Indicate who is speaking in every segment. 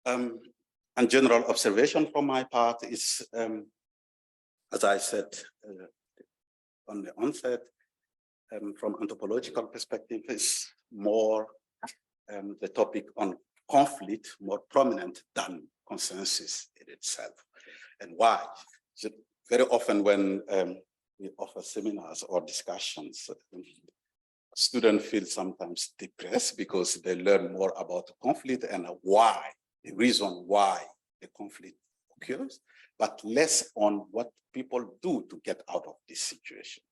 Speaker 1: And general observation from my part is, as I said on the onset, from anthropological perspective, is more the topic on conflict more prominent than consensus in itself. And why? So very often when we offer seminars or discussions, students feel sometimes depressed because they learn more about the conflict and why, the reason why the conflict occurs, but less on what people do to get out of this situation.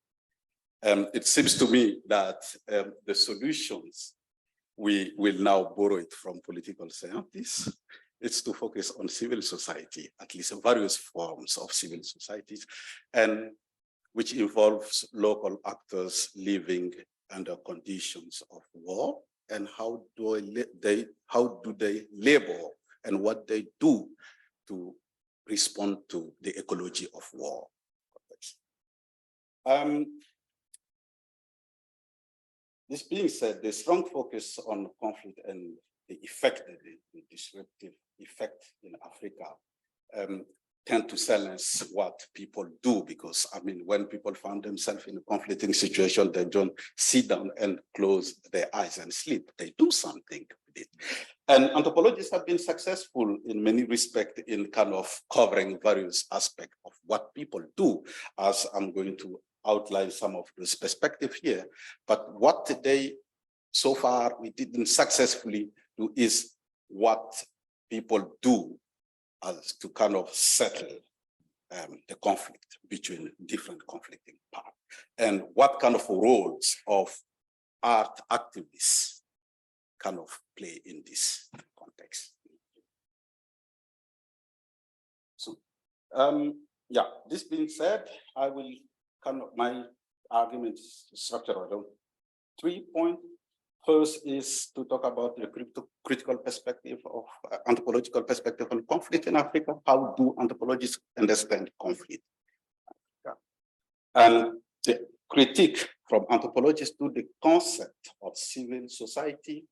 Speaker 1: It seems to me that the solutions, we will now borrow it from political scientists, it's to focus on civil society, at least various forms of civil societies, and which involves local actors living under conditions of war, and how do they labor and what they do to respond to the ecology of war. This being said, the strong focus on conflict and the effect, the disruptive effect in Africa tend to silence what people do, because I mean, when people find themselves in a conflicting situation, they don't sit down and close their eyes and sleep. They do something with it. And anthropologists have been successful in many respects in kind of covering various aspects of what people do, as I'm going to outline some of those perspectives here. But what they, so far, we didn't successfully do is what people do as to kind of settle the conflict between different conflicting parts, and what kind of roles of art activists kind of play in this context. So, yeah, this being said, I will kind of, my argument is structured around 3 points. First is to talk about the critical perspective of anthropological perspective on conflict in Africa. How do anthropologists understand conflict? And the critique from anthropologists to the concept of civil society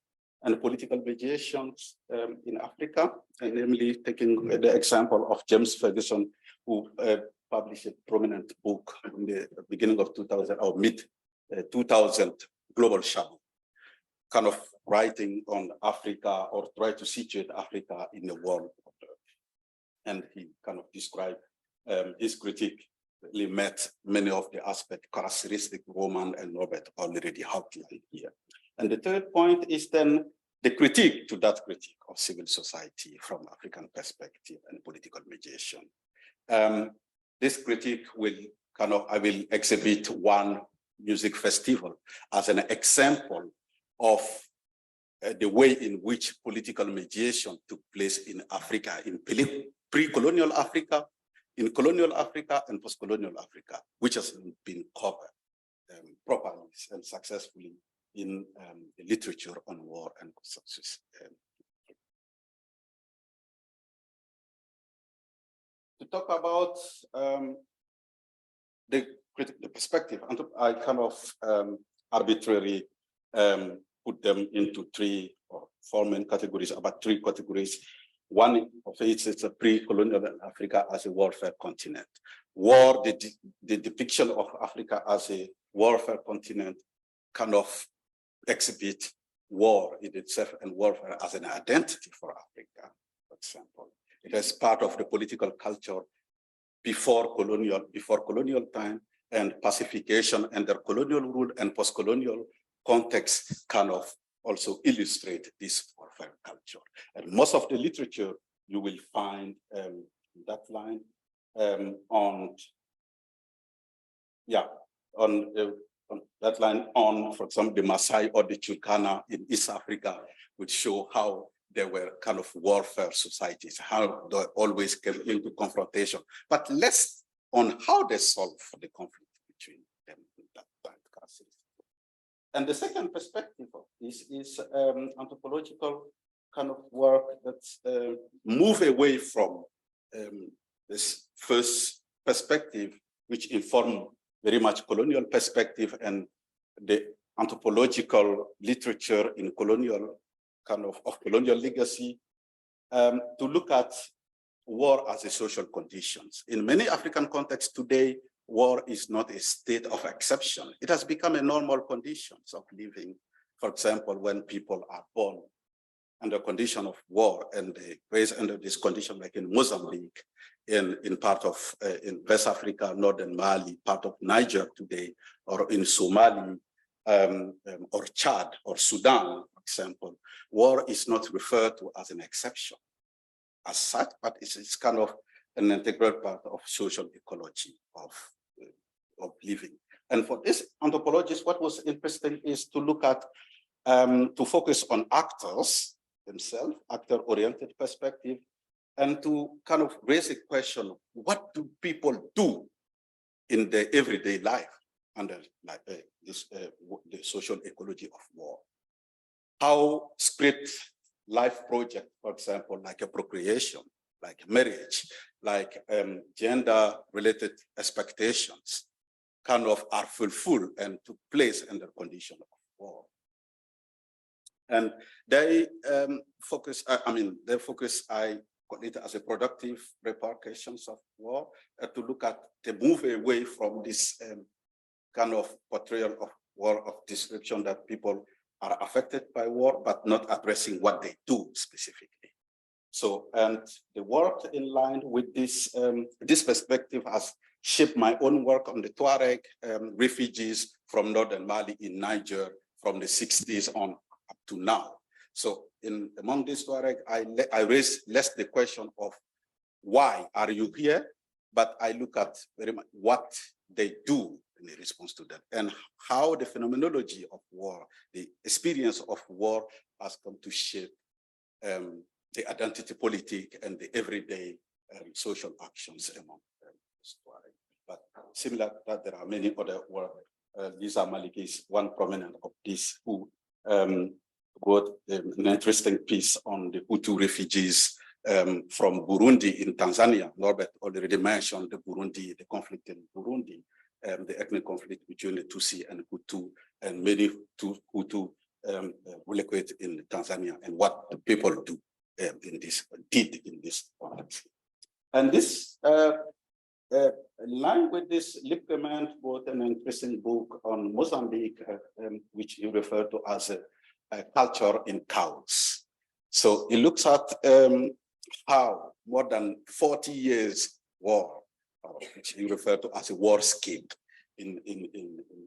Speaker 1: and political mediations in Africa, and namely taking the example of James Ferguson, who published a prominent book in the beginning of 2000 or mid 2000, Global Shadow, kind of writing on Africa or try to situate Africa in the world. And he kind of described his critique really met many of the aspect characteristic Roman and Norbert already outlined here. And the third point is then the critique to that critique of civil society from African perspective and political mediation. This critique will kind of, I will exhibit one music festival as an example of the way in which political mediation took place in Africa, in pre-colonial Africa, in colonial Africa, and post-colonial Africa, which has been covered properly and successfully in the literature on war and consensus. To talk about the perspective, I kind of arbitrarily put them into 3 or 4 main categories, about 3 categories. One of it is a pre-colonial Africa as a warfare continent. War, the depiction of Africa as a warfare continent kind of exhibit war in itself and warfare as an identity for Africa, for example. It is part of the political culture before colonial time, and pacification under colonial rule and post-colonial context kind of also illustrate this warfare culture. And most of the literature you will find that line on that line on, for example, the Maasai or the Turkana in East Africa, which show how they were kind of warfare societies, how they always came into confrontation, but less on how they solve the conflict between them in that time. And the second perspective of this is anthropological kind of work that move away from this first perspective, which inform very much colonial perspective and the anthropological literature in colonial kind of colonial legacy, to look at war as a social conditions. In many African contexts today, war is not a state of exception. It has become a normal conditions of living. For example, when people are born under condition of war and they raise under this condition, like in Mozambique, in part of in West Africa, Northern Mali, part of Niger today, or in Somalia, or Chad or Sudan, for example, war is not referred to as an exception as such, but it's kind of an integral part of social ecology of living. And for this anthropologist, what was interesting is to look at, to focus on actors themselves, actor-oriented perspective, and to kind of raise a question, what do people do in their everyday life under like the social ecology of war? How script life project, for example, like a procreation, like marriage, like gender-related expectations, kind of are fulfilled and took place under condition of war. And they focus, I call it as a productive repercussions of war, to look at the move away from this kind of portrayal of war of description that people are affected by war, but not addressing what they do specifically. So, and the work in line with this, this perspective has shaped my own work on the Tuareg refugees from Northern Mali in Niger from the 60s on up to now. So among these Tuareg, I raise less the question of why are you here, but I look at very much what they do in response to that and how the phenomenology of war, the experience of war has come to shape the identity politic and the everyday social actions among Tuareg. But similar to that, there are many other work. Lisa Malik is one prominent of this who wrote an interesting piece on the Hutu refugees from Burundi in Tanzania. Norbert already mentioned the Burundi, the conflict in Burundi, the ethnic conflict between the Tutsi and Hutu, and many Hutu relocate in Tanzania, and what the people do in this context. And this line with this, Lippmann wrote an interesting book on Mozambique, which he referred to as a culture in chaos. So he looks at how more than 40 years war, which he referred to as a warscape in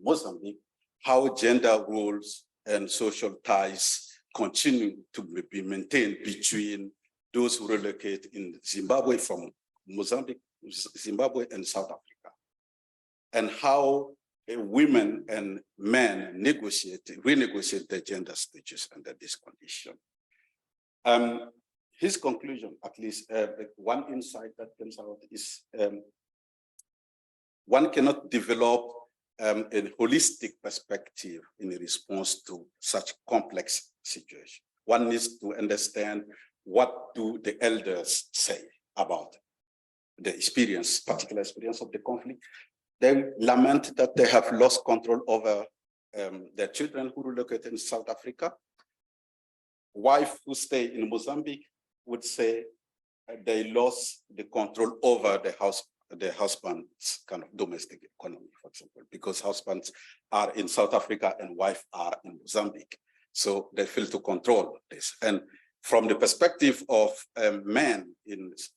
Speaker 1: Mozambique, how gender roles and social ties continue to be maintained between those who relocate in Zimbabwe from Mozambique, Zimbabwe and South Africa, and how women and men renegotiate their gender status under this condition. His conclusion, at least one insight that comes out is one cannot develop a holistic perspective in response to such complex situation. One needs to understand what do the elders say about the experience, particular experience of the conflict. They lament that they have lost control over their children who relocate in South Africa. Wife who stay in Mozambique would say they lost the control over the husband's kind of domestic economy, for example, because husbands are in South Africa and wife are in Mozambique. So they fail to control this. And from the perspective of men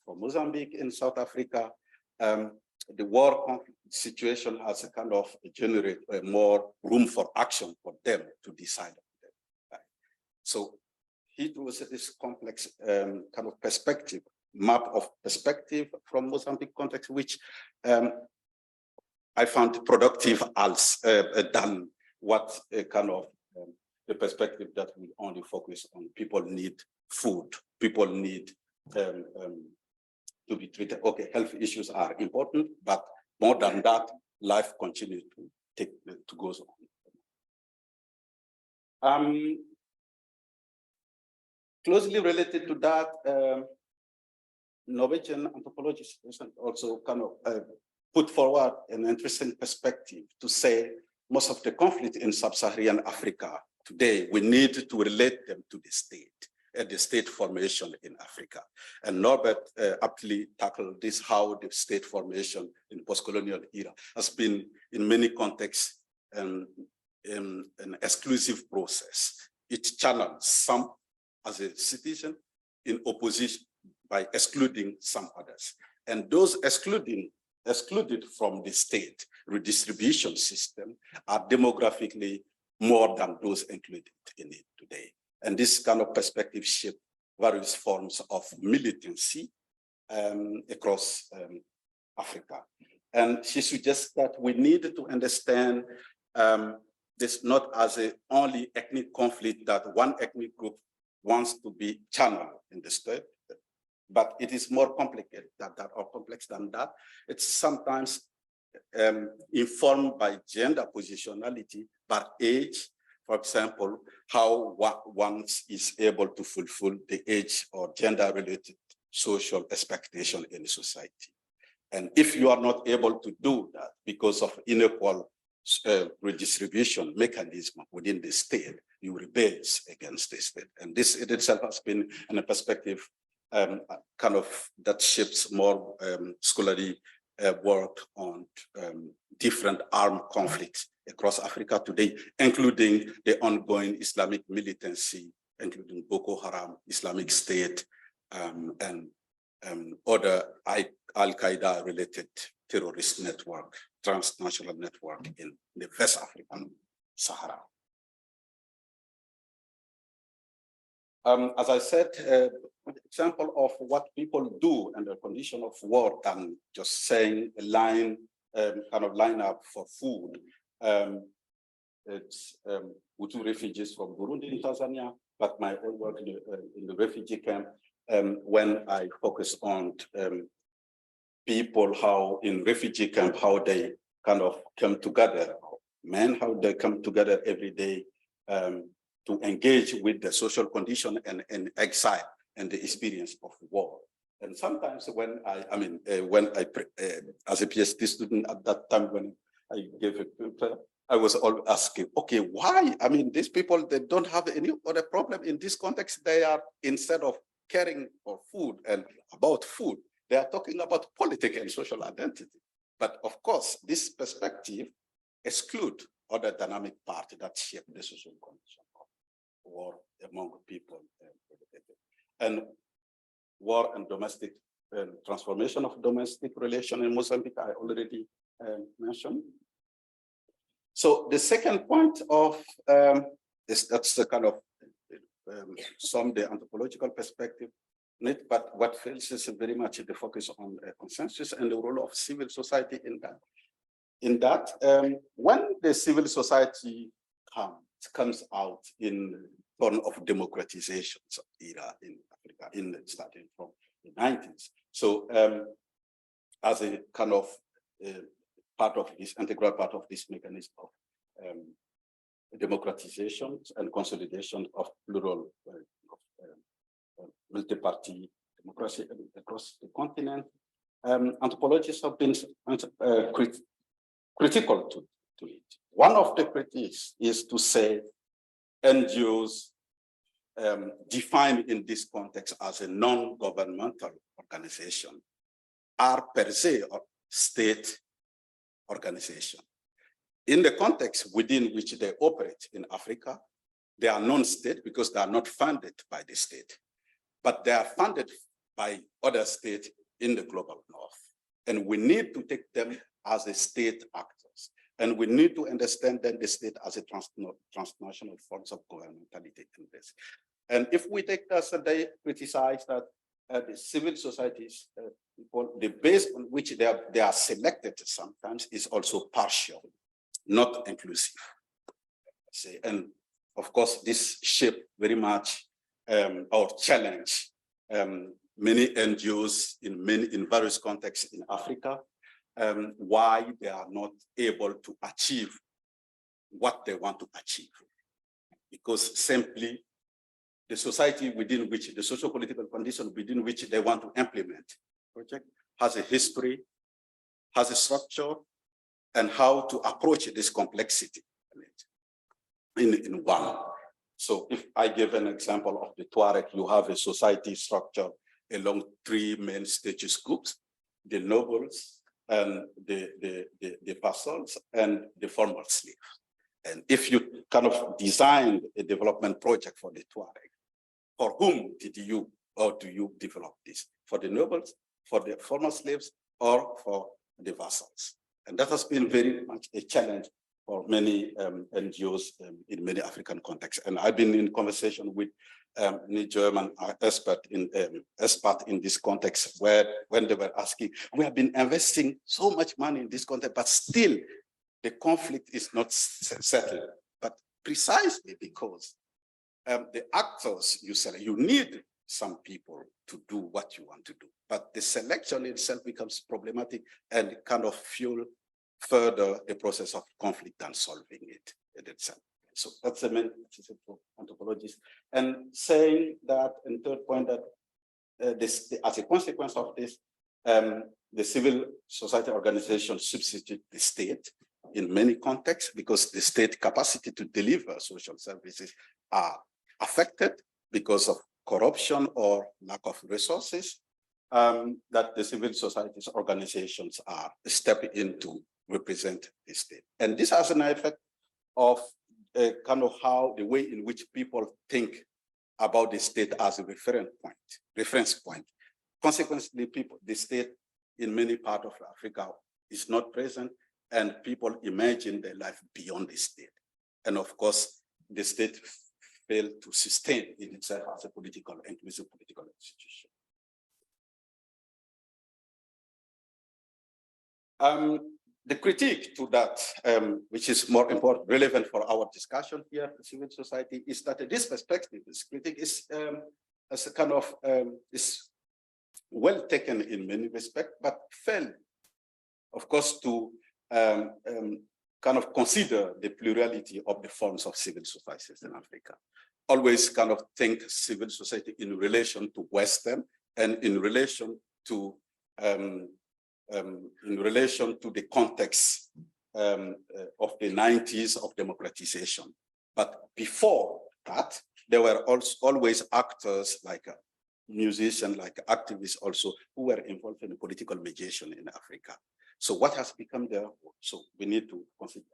Speaker 1: from Mozambique in South Africa, the war conflict situation has a kind of generate more room for action for them to decide on them. Right? So he draws this complex kind of perspective, map of perspective from Mozambique context, which I found productive as than what kind of the perspective that we only focus on. People need food, people need to be treated. Okay, health issues are important, but more than that, life continues to go on. Closely related to that, Norwegian anthropologists also kind of put forward an interesting perspective to say most of the conflict in sub-Saharan Africa today, we need to relate them to the state. at the state formation in Africa. And Norbert aptly tackled this, how the state formation in post-colonial era has been, in many contexts, an exclusive process. It channels some as a citizen in opposition by excluding some others. And those excluded from the state redistribution system are demographically more than those included in it today. And this kind of perspective shaped various forms of militancy across Africa. And she suggests that we need to understand this not as a only ethnic conflict that one ethnic group wants to be channeled in the state, but it is more complicated than that, or complex than that. It's sometimes informed by gender positionality, but age, for example, how one is able to fulfill the age or gender-related social expectation in society. And if you are not able to do that because of unequal redistribution mechanism within the state, you rebel against the state. And this in itself has been in a perspective kind of that shapes more scholarly work on different armed conflicts across Africa today, including the ongoing Islamic militancy, including Boko Haram, Islamic State, and other Al-Qaeda related terrorist network, transnational network in the West African Sahara. As I said, an example of what people do under condition of war than just saying a line, kind of line up for food. It's Hutu refugees from Burundi in Tanzania, but my own work in the refugee camp, when I focus on people, how in refugee camp, how they kind of come together, men, how they come together every day to engage with the social condition and exile and the experience of war. And sometimes when as a PhD student at that time, when I gave a paper, I was always asking, okay, why? I mean, these people, they don't have any other problem in this context. They are, instead of caring for food and about food, they are talking about politics and social identity. But of course, this perspective excludes other dynamic parts that shape the social condition of war among people. And war and domestic transformation of domestic relation in Mozambique, I already mentioned. So the second point of that's the kind of the anthropological perspective, but what fails is very much the focus on consensus and the role of civil society in that. When the civil society comes out in form of democratization era in Africa, starting from the 90s. So as a kind of part of this, integral part of this mechanism of democratization and consolidation of plural multi-party democracy across the continent, anthropologists have been critical to it. One of the critiques is to say NGOs defined in this context as a non-governmental organization are per se a state organization. In the context within which they operate in Africa, they are non-state because they are not funded by the state, but they are funded by other states in the global north. And we need to take them as a state actors. And we need to understand then the state as a transnational forms of governmentality in this. And if we take this, they criticize that the civil societies, people, the base on which they are selected sometimes is also partial, not inclusive. And of course, this shape very much our challenge many NGOs in various contexts in Africa, why they are not able to achieve what they want to achieve. Because simply the society within which, the socio-political condition within which they want to implement project has a history, has a structure, and how to approach this complexity in one. So if I give an example of the Tuareg, you have a society structure along three main status groups: the nobles, and the vassals, and the former slaves. And if you kind of designed a development project for the Tuareg, for whom did you or do you develop this? For the nobles, for the former slaves, or for the vassals? And that has been very much a challenge for many NGOs in many African contexts. And I've been in conversation with a German expert in this context, where when they were asking, we have been investing so much money in this context, but still the conflict is not settled. But precisely because the actors you select, you need some people to do what you want to do, but the selection itself becomes problematic and kind of fuel further the process of conflict than solving it in itself. So that's the main message for anthropologists. And saying that, and third point, that as a consequence of this, the civil society organization substitute the state in many contexts, because the state capacity to deliver social services are affected because of corruption or lack of resources, that the civil society's organizations are stepping in to represent the state. And this has an effect of kind of how the way in which people think about the state as a reference point. Consequently, the state in many parts of Africa is not present, and people imagine their life beyond the state. And of course, the state failed to sustain in itself as a political, inclusive political institution. The critique to that, which is more important, relevant for our discussion here, the civil society, is that this perspective, this critique is as a kind of is well taken in many respects, but failed, of course, to kind of consider the plurality of the forms of civil societies in Africa. Always kind of think civil society in relation to Western and in relation to the context of the 90s of democratization. But before that, there were also always actors like musicians, like activists also, who were involved in political mediation in Africa. So what has become there? So we need to consider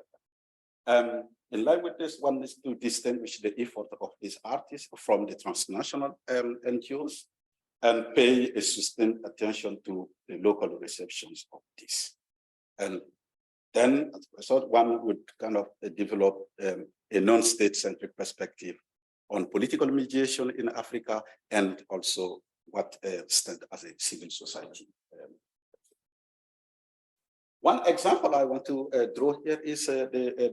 Speaker 1: that. In line with this, one is to distinguish the effort of these artists from the transnational NGOs and pay a sustained attention to the local receptions of this. And then I thought one would kind of develop a non-state-centric perspective on political mediation in Africa, and also what stands as a civil society. One example I want to draw here is the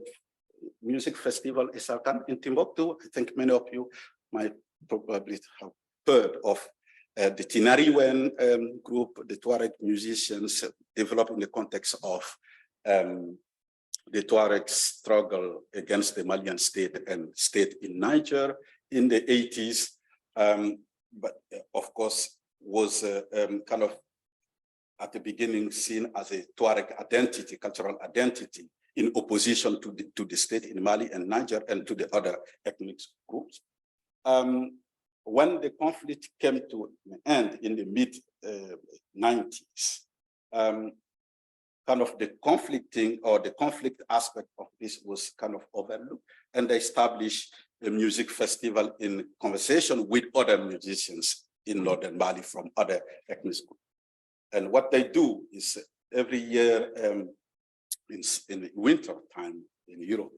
Speaker 1: music festival Isakan in Timbuktu. I think many of you might probably have heard of the Tinariwen group, the Tuareg musicians developed in the context of the Tuareg struggle against the Malian state and state in Niger in the 80s, but of course was kind of at the beginning seen as a Tuareg identity, cultural identity, in opposition to the state in Mali and Niger and to the other ethnic groups. When the conflict came to an end in the mid-90s, kind of the conflicting or the conflict aspect of this was kind of overlooked, and they established a music festival in conversation with other musicians in northern Mali from other ethnic groups. And what they do is every year in winter time in Europe,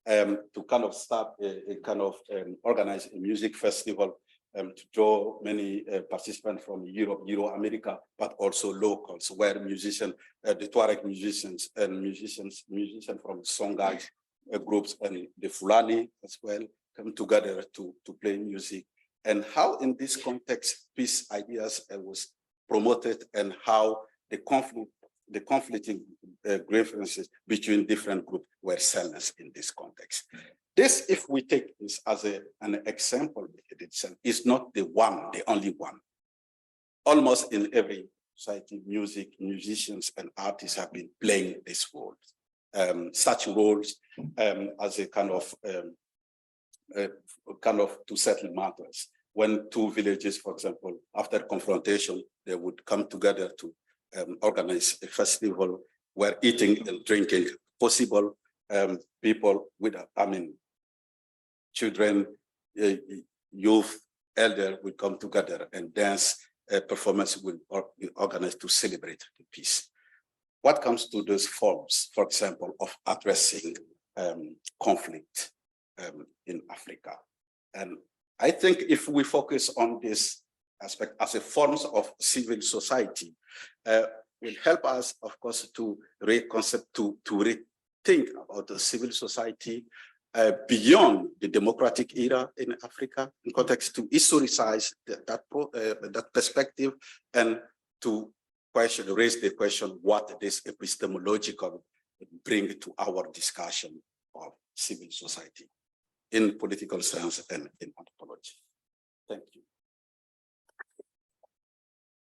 Speaker 1: to kind of start a kind of organize a music festival to draw many participants from Europe, Euro-America, but also locals, where musicians, the Tuareg musicians and musicians from Songhai groups and the Fulani as well come together to play music. And how in this context, peace ideas was promoted, and how the conflicting grievances between different groups were silenced in this context. This, if we take this as an example in itself, is not the only one. Almost in every society, musicians and artists have been playing this role. Such roles as a kind of kind of to settle matters. When two villages, for example, after confrontation, they would come together to organize a festival where eating and drinking possible. People with, children, youth, elder will come together and dance. A performance will be organized to celebrate the peace. What comes to those forms, for example, of addressing conflict in Africa? And I think if we focus on this aspect as a forms of civil society, will help us, of course, to rethink about the civil society beyond the democratic era in Africa, in context to historicize that perspective and to raise the question what this epistemological bring to our discussion of civil society in political science and in anthropology.